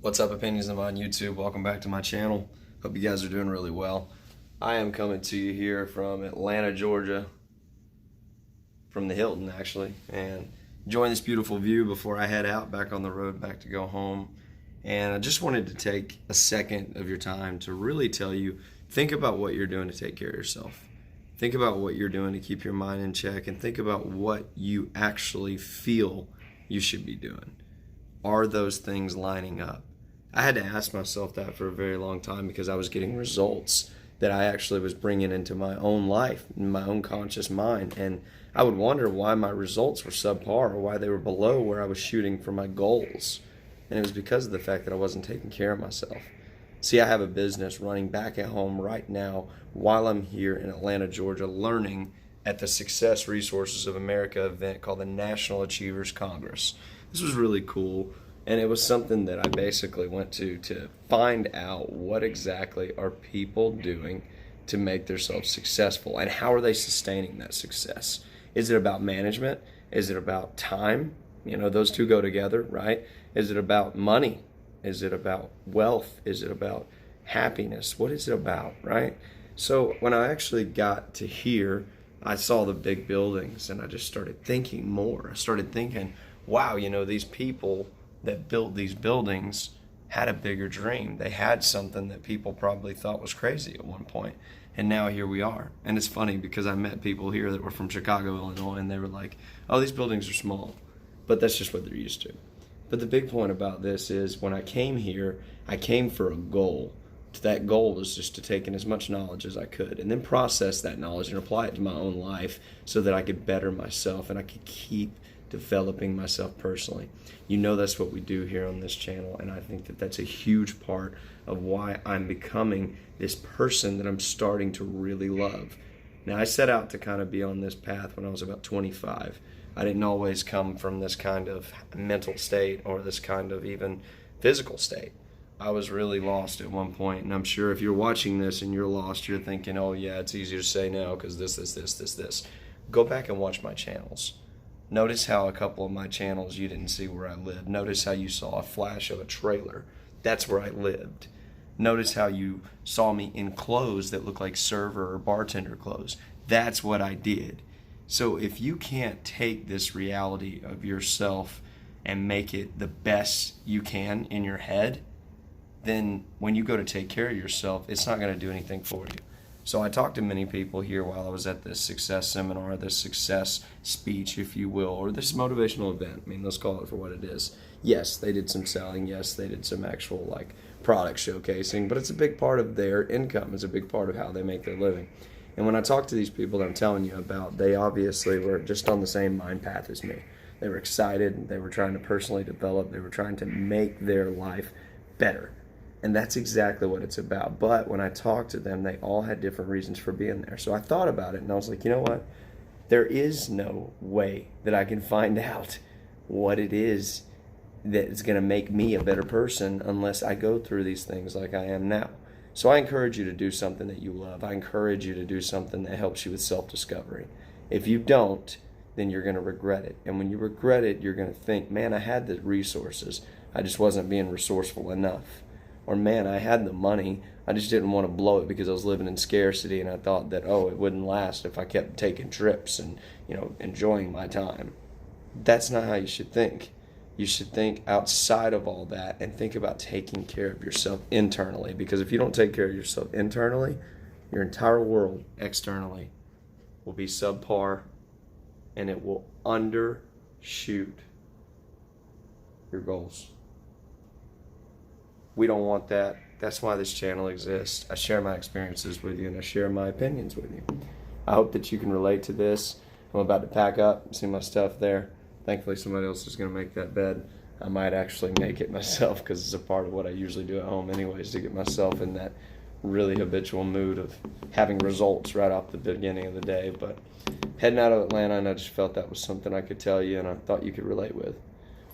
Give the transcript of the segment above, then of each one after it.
What's up, Opinions of on YouTube? Welcome back to my channel. Hope you guys are doing really well. I am coming to you here from Atlanta, Georgia, from the Hilton actually, and enjoying this beautiful view before I head out back on the road back to go home. And I just wanted to take a second of your time to really tell you, think about what you're doing to take care of yourself. Think about what you're doing to keep your mind in check, and think about what you actually feel you should be doing. Are those things lining up? I had to ask myself that for a very long time because I was getting results that I actually was bringing into my own life, in my own conscious mind. And I would wonder why my results were subpar or why they were below where I was shooting for my goals. And it was because of the fact that I wasn't taking care of myself. See, I have a business running back at home right now while I'm here in Atlanta, Georgia, learning at the Success Resources of America event called the National Achievers Congress. This was really cool. And it was something that I basically went to find out what exactly are people doing to make themselves successful, and how are they sustaining that success? Is it about management? Is it about time? You know, those two go together, right? Is it about money? Is it about wealth? Is it about happiness? What is it about, right? So when I actually got to here, I saw the big buildings and I just started thinking more. I started thinking, wow, you know, these people that built these buildings had a bigger dream. They had something that people probably thought was crazy at one point. And now here we are. And it's funny because I met people here that were from Chicago, Illinois, and they were like, oh, these buildings are small. But that's just what they're used to. But the big point about this is when I came here, I came for a goal. That goal was just to take in as much knowledge as I could and then process that knowledge and apply it to my own life so that I could better myself and I could keep developing myself personally. You know, that's what we do here on this channel, and I think that that's a huge part of why I'm becoming this person that I'm starting to really love. Now, I set out to kind of be on this path when I was about 25. I didn't always come from this kind of mental state or this kind of even physical state. I was really lost at one point, and I'm sure if you're watching this and you're lost, you're thinking, oh yeah, it's easier to say no because this. Go back and watch my channels. Notice how a couple of my channels you didn't see where I lived. Notice how you saw a flash of a trailer. That's where I lived. Notice how you saw me in clothes that look like server or bartender clothes. That's what I did. So if you can't take this reality of yourself and make it the best you can in your head, then when you go to take care of yourself, it's not going to do anything for you. So I talked to many people here while I was at this success seminar, this success speech, if you will, or this motivational event. I mean, let's call it for what it is. Yes, they did some selling. Yes, they did some actual like product showcasing, but it's a big part of their income. It's a big part of how they make their living. And when I talk to these people that I'm telling you about, they obviously were just on the same mind path as me. They were excited. They were trying to personally develop. They were trying to make their life better. And that's exactly what it's about. But when I talked to them, they all had different reasons for being there. So I thought about it and I was like, you know what? There is no way that I can find out what it is that is going to make me a better person unless I go through these things like I am now. So I encourage you to do something that you love. I encourage you to do something that helps you with self-discovery. If you don't, then you're going to regret it. And when you regret it, you're going to think, man, I had the resources. I just wasn't being resourceful enough. Or, man, I had the money, I just didn't want to blow it because I was living in scarcity and I thought that, oh, it wouldn't last if I kept taking trips and, you know, enjoying my time. That's not how you should think. You should think outside of all that and think about taking care of yourself internally, because if you don't take care of yourself internally, your entire world externally will be subpar and it will undershoot your goals. We don't want that. That's why this channel exists. I share my experiences with you and I share my opinions with you. I hope that you can relate to this. I'm about to pack up, see my stuff there. Thankfully somebody else is going to make that bed. I might actually make it myself because it's a part of what I usually do at home anyways, to get myself in that really habitual mood of having results right off the beginning of the day. But heading out of Atlanta, and I just felt that was something I could tell you and I thought you could relate with.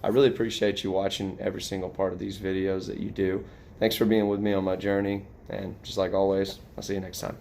I really appreciate you watching every single part of these videos that you do. Thanks for being with me on my journey, and just like always, I'll see you next time.